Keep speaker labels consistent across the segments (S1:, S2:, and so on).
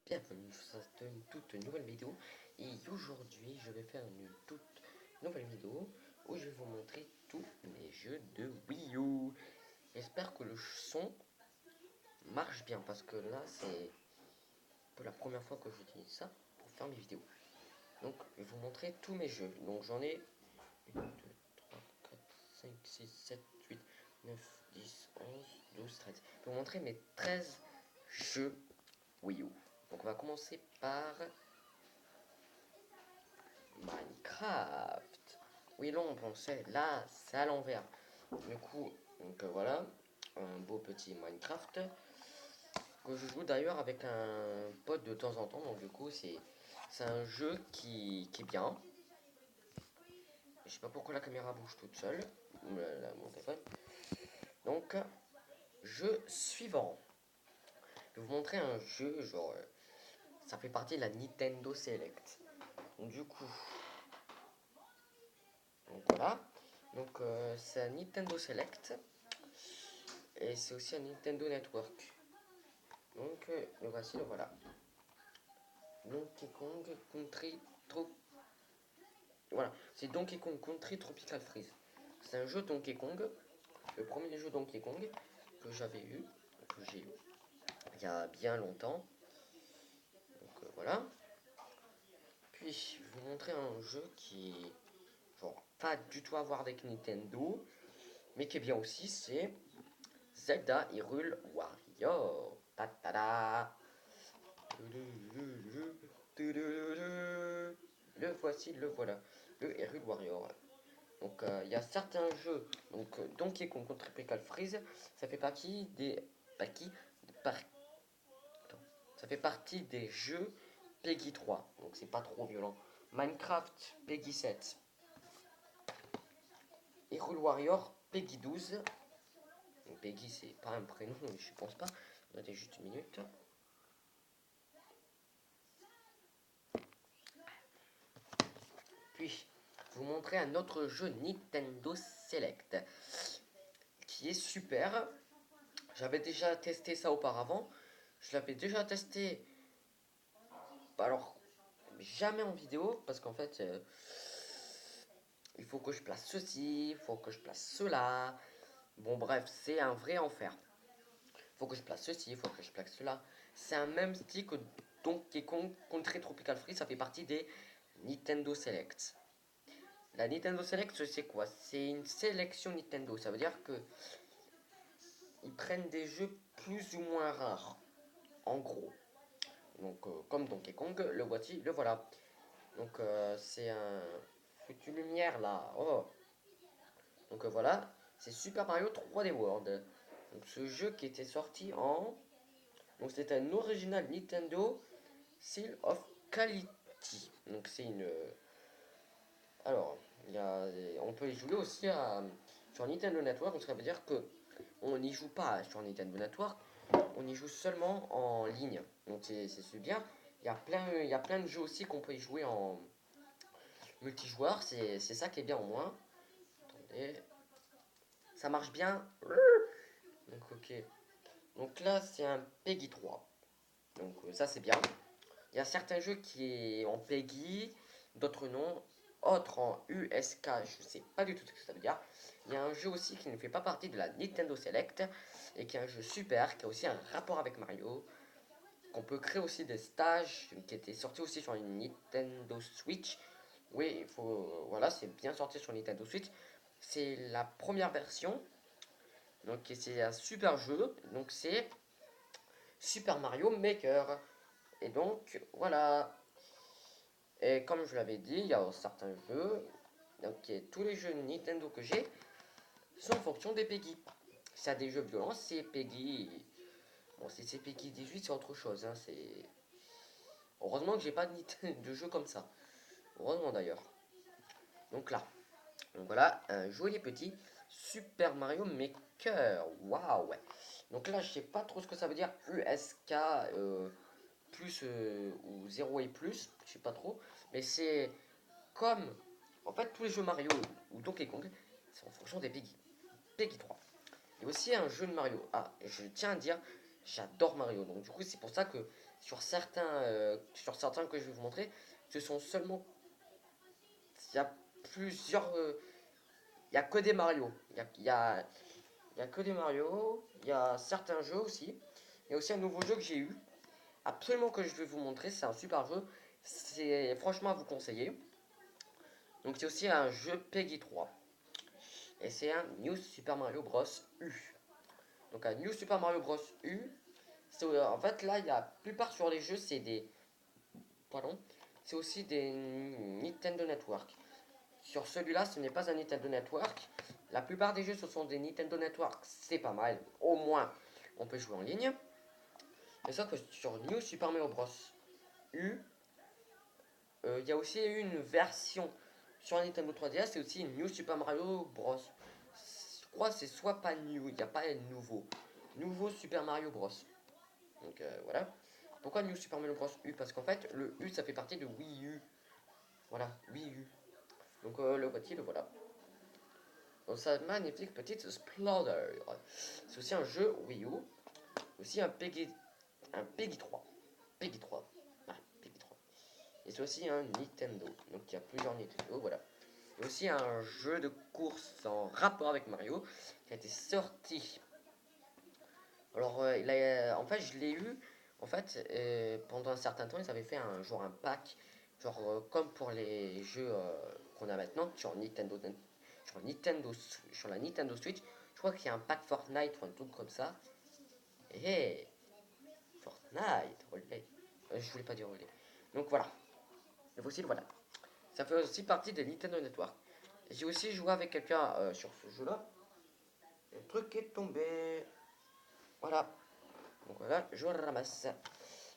S1: Bienvenue sur une toute nouvelle vidéo. Et aujourd'hui je vais faire une toute nouvelle vidéo où je vais vous montrer tous mes jeux de Wii U. J'espère que le son marche bien parce que là c'est un peu la première fois que j'utilise ça pour faire mes vidéos. Donc je vais vous montrer tous mes jeux. Donc j'en ai 1, 2, 3, 4, 5, 6, 7, 8, 9, 10, 11, 12, 13. Je vais vous montrer mes 13 jeux Wii U. Donc on va commencer par Minecraft. Oui, non, on pensait, là, c'est à l'envers. Du coup, voilà, un beau petit Minecraft que je joue d'ailleurs avec un pote de temps en temps. Donc du coup, c'est un jeu qui est bien. Je sais pas pourquoi la caméra bouge toute seule. Mon téléphone. Donc, jeu suivant. Je vais vous montrer un jeu, genre, ça fait partie de la Nintendo Select. Donc, du coup, donc voilà. Donc, c'est un Nintendo Select. Et c'est aussi un Nintendo Network. Donc, le voici, le voilà. Donkey Kong Country Voilà, c'est Donkey Kong Country Tropical Freeze. C'est un jeu Donkey Kong, le premier jeu Donkey Kong que j'avais eu, que j'ai eu il y a bien longtemps. Donc voilà. Puis, je vais vous montrer un jeu qui genre pas du tout à voir avec Nintendo, mais qui est bien aussi, c'est Zelda Hyrule Warrior. Ta -ta -da. Le voici, le voilà, le Hyrule Warrior. Donc il y a certains jeux, donc Donkey Kong contre Tropical Freeze, ça fait partie des par- ça fait partie des jeux Peggy 3, donc c'est pas trop violent. Minecraft Peggy 7, Hyrule Warrior Peggy 12. Donc, Peggy c'est pas un prénom, je pense pas. Attendez juste une minute. Puis vous montrer un autre jeu Nintendo Select qui est super. J'avais déjà testé ça auparavant. Je l'avais déjà testé, alors jamais en vidéo, parce qu'en fait, il faut que je place ceci, il faut que je place cela. Bon, bref, c'est un vrai enfer. Il faut que je place ceci, il faut que je place cela. C'est un même style que Donkey Kong Country Tropical Freeze, ça fait partie des Nintendo Select. La Nintendo Select, c'est quoi? C'est une sélection Nintendo. Ça veut dire que ils prennent des jeux plus ou moins rares, en gros. Donc, comme Donkey Kong, le voici, le voilà. Donc, c'est un. Foutu lumière là. Oh. Donc, voilà. C'est Super Mario 3D World. Donc, ce jeu qui était sorti en. Donc, c'est un original Nintendo Seal of Quality. Donc, c'est une. Alors, on peut y jouer aussi sur Nintendo Network. Donc, ça veut dire que on n'y joue pas sur Nintendo Network, on y joue seulement en ligne. Donc c'est bien. Il y a plein de jeux aussi qu'on peut y jouer en multijoueur. C'est ça qui est bien au moins. Attendez. Ça marche bien. Donc ok. Donc là c'est un Peggy 3. Donc ça c'est bien. Il y a certains jeux qui est en Peggy, d'autres non. Autres en USK, je sais pas du tout ce que ça veut dire. Il y a un jeu aussi qui ne fait pas partie de la Nintendo Select et qui est un jeu super, qui a aussi un rapport avec Mario. On peut créer aussi des stages qui étaient sortis aussi sur une Nintendo Switch. Oui, il faut, voilà, c'est bien sorti sur Nintendo Switch. C'est la première version. Donc c'est un super jeu. Donc c'est Super Mario Maker. Et donc voilà. Et comme je l'avais dit, il y a certains jeux. Donc tous les jeux Nintendo que j'ai sont en fonction des Peggy. S'il y a des jeux violents, c'est Peggy. Bon, si c'est Peggy 18, c'est autre chose. Hein, c'est heureusement que j'ai pas de jeu comme ça. Heureusement d'ailleurs. Donc là, donc voilà, un joli petit Super Mario Maker. Waouh, ouais. Donc là, je sais pas trop ce que ça veut dire. USK plus ou 0 et plus, je sais pas trop. Mais c'est comme en fait tous les jeux Mario ou Donkey Kong, c'est en fonction des Peggy. Peggy 3. Il y a aussi un jeu de Mario. Ah, je tiens à dire, J'adore Mario. Donc du coup, c'est pour ça que sur certains que je vais vous montrer, ce sont seulement... Il y a plusieurs... il y a que des Mario. Il y a que des Mario. Il y a certains jeux aussi. Il y a aussi un nouveau jeu que j'ai eu. Absolument que je vais vous montrer. C'est un super jeu. C'est franchement à vous conseiller. Donc c'est aussi un jeu Peggy 3. Et c'est un New Super Mario Bros. U. Donc un New Super Mario Bros. U. En fait là, la plupart sur les jeux, c'est des... Pardon. C'est aussi des Nintendo Network. Sur celui-là, ce n'est pas un Nintendo Network. La plupart des jeux, ce sont des Nintendo Network. C'est pas mal. Au moins, on peut jouer en ligne. Mais ça que sur New Super Mario Bros. U, il y a aussi eu une version sur un Nintendo 3DS. C'est aussi New Super Mario Bros. Je crois que c'est soit pas New, il n'y a pas un nouveau. Nouveau Super Mario Bros. Donc voilà. Pourquoi New Super Mario Bros. U? Parce qu'en fait, le U, ça fait partie de Wii U. Voilà, Wii U. Donc le voici, le voilà. Dans sa magnifique petite Sploder. C'est aussi un jeu Wii U. Aussi un Peggy 3. Peggy 3. Ah, Peggy 3. Et c'est aussi un Nintendo. Donc il y a plusieurs Nintendo, voilà. Il y a aussi un jeu de course en rapport avec Mario qui a été sorti. Alors en fait je l'ai eu. En fait pendant un certain temps ils avaient fait un pack. Genre comme pour les jeux qu'on a maintenant sur Nintendo. Sur la Nintendo Switch. Je crois qu'il y a un pack Fortnite ou un truc comme ça. Et hey, Fortnite, relais. Je voulais pas dire relais. Donc voilà. Le fossile, voilà. Ça fait aussi partie de Nintendo Network. J'ai aussi joué avec quelqu'un sur ce jeu-là. Le truc est tombé. Voilà. Donc voilà, je le ramasse.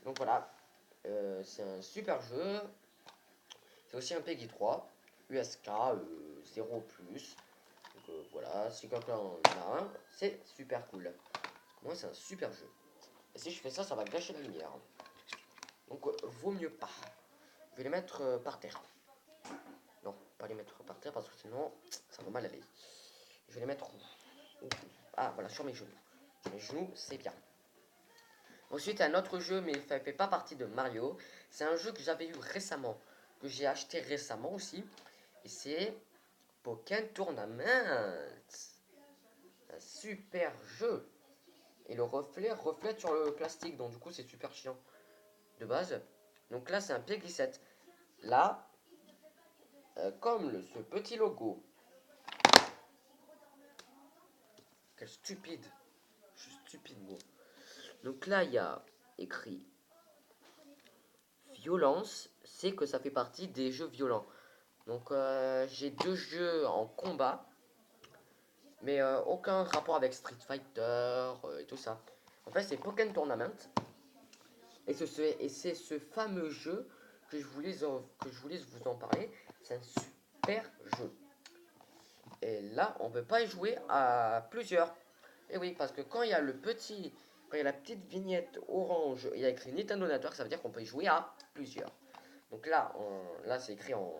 S1: Donc voilà. C'est un super jeu. C'est aussi un Peggy 3. USK 0 plus. Donc voilà, si quelqu'un en a un, c'est super cool. Moi, c'est un super jeu. Et si je fais ça, ça va gâcher la lumière. Donc vaut mieux pas. Je vais les mettre par terre. Non, pas les mettre par terre parce que sinon ça va mal aller. Je vais les mettre où? Ah voilà, sur mes genoux. Mes genoux, c'est bien. Ensuite, un autre jeu, mais ça ne fait pas partie de Mario. C'est un jeu que j'avais eu récemment, que j'ai acheté récemment aussi. Et c'est Pokémon Tournament. Un super jeu. Et le reflet reflète sur le plastique, donc du coup c'est super chiant de base. Donc là c'est un pied glissette. Là, comme ce petit logo. Quel stupide. Je suis stupide moi. Donc là il y a écrit violence, c'est que ça fait partie des jeux violents. Donc j'ai deux jeux en combat, mais aucun rapport avec Street Fighter et tout ça. En fait c'est Pokémon Tournament, et c'est ce fameux jeu que que je voulais vous en parler. C'est un super jeu. Et là on peut pas y jouer à plusieurs. Et oui, parce que quand il y a la petite vignette orange, il y a écrit Nintendo Network, ça veut dire qu'on peut y jouer à plusieurs. Donc là c'est écrit en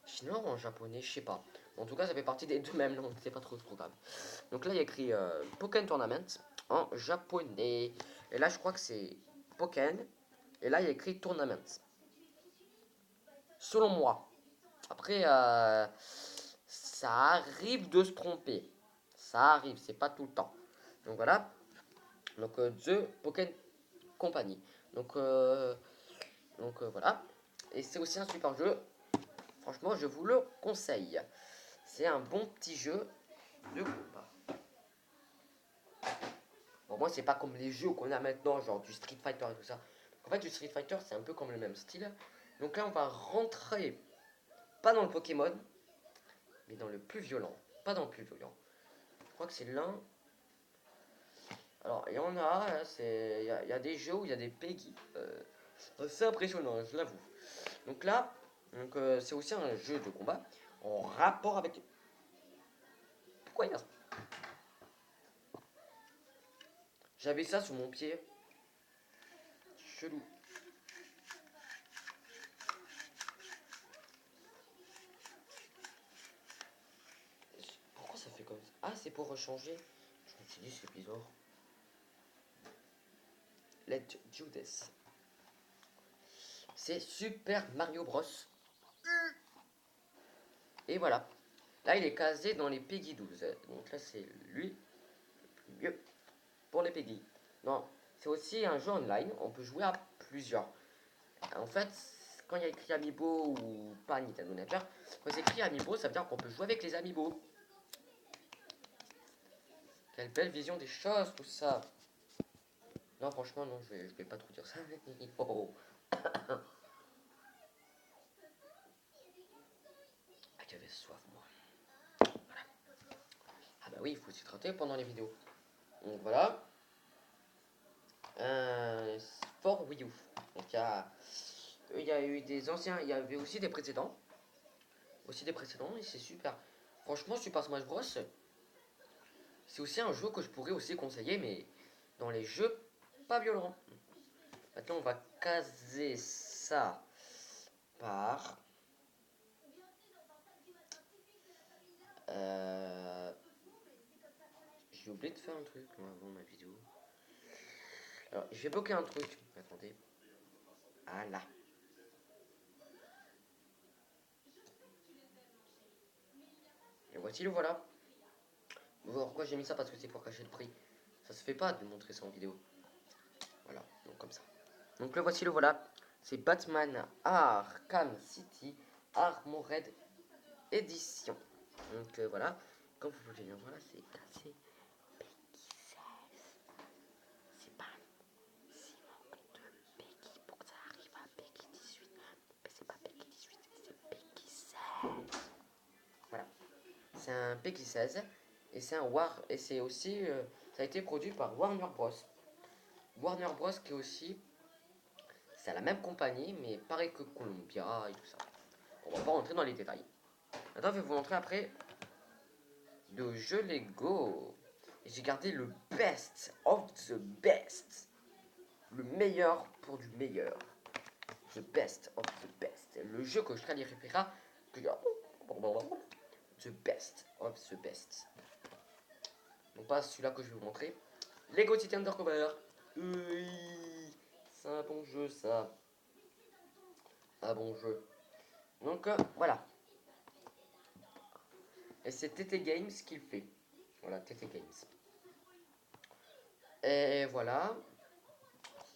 S1: chinois ou en japonais, je sais pas. En tout cas, ça fait partie des deux mêmes langues, c'est pas trop grave. Donc là, il y a écrit Pokémon Tournament en japonais. Et là, je crois que c'est Pokémon. Et là, il y a écrit Tournament. Selon moi. Après, ça arrive de se tromper. Ça arrive, c'est pas tout le temps. Donc voilà. Donc The Pokémon Company. Donc, voilà. Et c'est aussi un super jeu. Franchement, je vous le conseille. C'est un bon petit jeu de combat. Bon, moi, c'est pas comme les jeux qu'on a maintenant, genre du Street Fighter et tout ça. En fait, du Street Fighter, c'est un peu comme le même style. Donc là, on va rentrer, pas dans le Pokémon, mais dans le plus violent. Pas dans le plus violent. Je crois que c'est l'un. Alors, il y en a, hein, il y a des jeux où il y a des Peggy. C'est impressionnant, je l'avoue. Donc là, c'est aussi un jeu de combat en rapport avec. Pourquoi il y a. J'avais ça sous mon pied. Chelou. Pourquoi ça fait comme ça? Ah, c'est pour changer. Je me suis dit, c'est bizarre. Let's do this. C'est Super Mario Bros. Et voilà. Là, il est casé dans les Peggy 12. Donc là, c'est lui le mieux pour les Peggy. Non, c'est aussi un jeu online. On peut jouer à plusieurs. En fait, quand il y a écrit Amiibo ou pas Nintendo Nature, quand c'est écrit Amiibo, ça veut dire qu'on peut jouer avec les Amiibo. Quelle belle vision des choses, tout ça. Non, franchement, non, je vais pas trop dire ça. Oh. Ah, j'avais soif, moi. Voilà. Ah bah oui, il faut s'hydrater pendant les vidéos. Donc voilà. Fort Wii U. Donc il y a eu des anciens, il y avait aussi des précédents. Et c'est super. Franchement, Super Smash Bros. C'est aussi un jeu que je pourrais aussi conseiller, mais dans les jeux pas violents. Maintenant, on va caser ça par. J'ai oublié de faire un truc avant ma vidéo. Alors, je vais bloquer un truc. Attendez. Ah là. Et voici le voilà. Pourquoi j'ai mis ça? Parce que c'est pour cacher le prix. Ça se fait pas de montrer ça en vidéo. Voilà, donc comme ça. Donc le voici le voilà. C'est Batman Arkham City Armored Edition. Donc voilà. Comme vous pouvez bien voir là, c'est classé Peggy 16. C'est pas si manque de Peggy pour que ça arrive à Peggy 18. Mais c'est pas Peggy 18, c'est Peggy 16. Voilà. C'est un Peggy 16. Et c'est un War. Et c'est aussi. Ça a été produit par Warner Bros. Warner Bros qui est aussi. C'est la même compagnie, mais pareil que Columbia et tout ça. On va pas rentrer dans les détails. Maintenant, je vais vous montrer après de jeux Lego. Et j'ai gardé le best of the best. Le meilleur pour du meilleur. The best of the best. Le jeu que je qualifierai que the best of the best. Donc pas celui-là que je vais vous montrer. Lego City Undercover. Oui, c'est un bon jeu ça. Un bon jeu. Donc voilà. Et c'est TT Games qui le fait. Voilà, TT Games. Et voilà.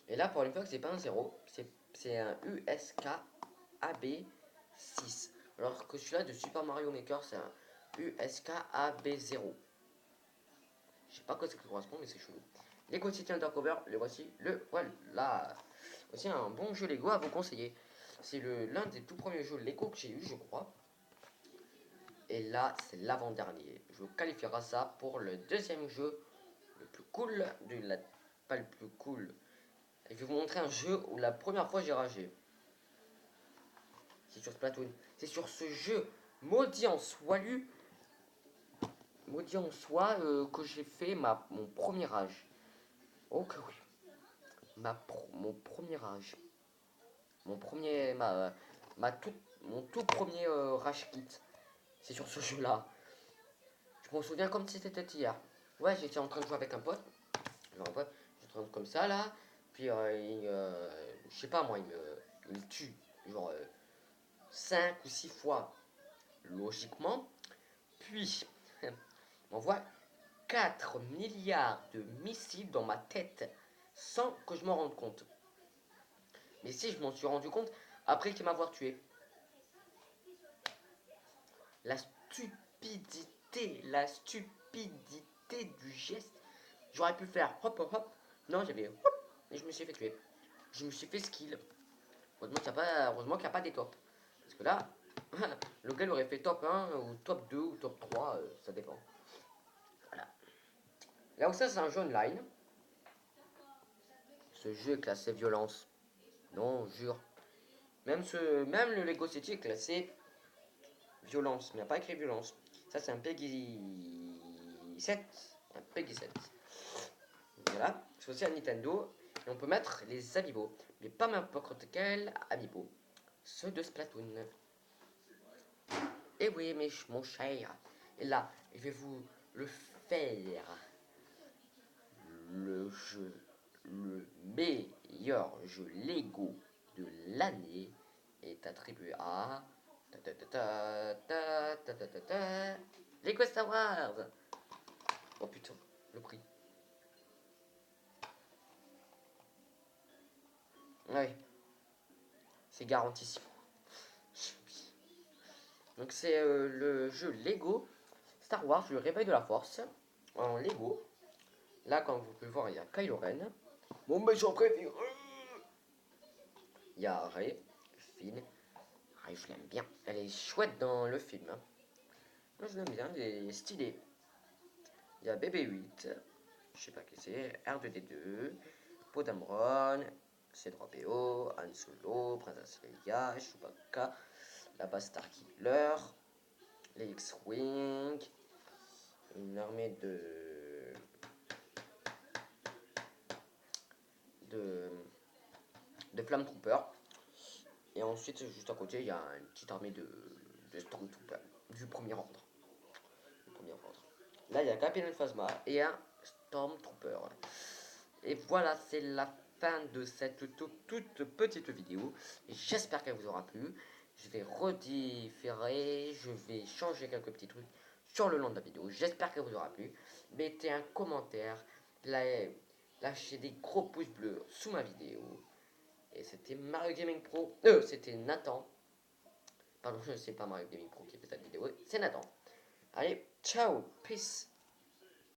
S1: Et là, pour une fois que c'est pas un 0, c'est un USK AB6. Alors que celui-là de Super Mario Maker, c'est un USK AB0. Je sais pas quoi ça correspond, mais c'est chelou. Lego City Undercover, le voici, le voilà. Aussi un bon jeu Lego à vous conseiller. C'est l'un des tout premiers jeux Lego que j'ai eu, je crois. Et là, c'est l'avant-dernier. Je qualifierai ça pour le deuxième jeu le plus cool de la. Pas le plus cool. Et je vais vous montrer un jeu où la première fois j'ai ragé. C'est sur Splatoon. C'est sur ce jeu maudit en soi que j'ai fait mon premier rage. Oh que oui. Mon premier rage. Mon premier. Mon tout premier rage kit. C'est sur ce jeu-là. Je m'en souviens comme si c'était hier. Ouais, j'étais en train de jouer avec un pote. Genre, ouais, j'étais en train de comme ça là. Puis, je sais pas moi, il me tue. Genre, 5 ou 6 fois, logiquement. Puis, il m'envoie 4 milliards de missiles dans ma tête sans que je m'en rende compte. Mais si je m'en suis rendu compte après qu'il m'avoir tué. La stupidité du geste. J'aurais pu faire hop hop hop. Non, j'avais hop et je me suis fait tuer. Je me suis fait skill. Heureusement qu'il n'y a pas des tops. Parce que là, le gars aurait fait top 1 ou top 2 ou top 3, ça dépend. Voilà. Là où ça, c'est un jeu online. Ce jeu est classé violence. Non, jure. Même le Lego City est classé violence. Mais il n'y a pas écrit violence. Ça, c'est un Peggy 7. Un Peggy 7. Voilà. C'est aussi un Nintendo. Et on peut mettre les amiibo. Mais pas n'importe quel amiibo. Ceux de Splatoon. Et oui, mon cher. Et là, je vais vous le faire. Le jeu le meilleur jeu Lego de l'année est attribué à Lego Star Wars. Oh putain, le prix. Ouais, c'est garantissime. Donc c'est le jeu Lego Star Wars, le réveil de la force, en Lego. Là, comme vous pouvez voir, il y a Kylo Ren, mon méchant préféré. Il y a Rey, Finn. Rey, je l'aime bien. Elle est chouette dans le film. Hein. Moi, je l'aime bien, elle est stylée. Il y a BB-8, je sais pas qui c'est, R2D2, Poe Dameron, C3PO, Han Solo, Princesse Leia, Chewbacca, la base Starkiller, les X-Wing, une armée de, de Flame Troopers. Et ensuite, juste à côté, il y a une petite armée de Stormtroopers du premier ordre. Là, il y a Captain Phasma et un Stormtrooper. Et voilà, c'est la fin de cette toute petite vidéo. J'espère qu'elle vous aura plu. Je vais redifférer, je vais changer quelques petits trucs sur le long de la vidéo. J'espère qu'elle vous aura plu. Mettez un commentaire, lâchez des gros pouces bleus sous ma vidéo. Et c'était Mario Gaming Pro. C'était Nathan. Pardon, c'est pas Mario Gaming Pro qui fait cette vidéo, c'est Nathan. Allez, ciao, peace.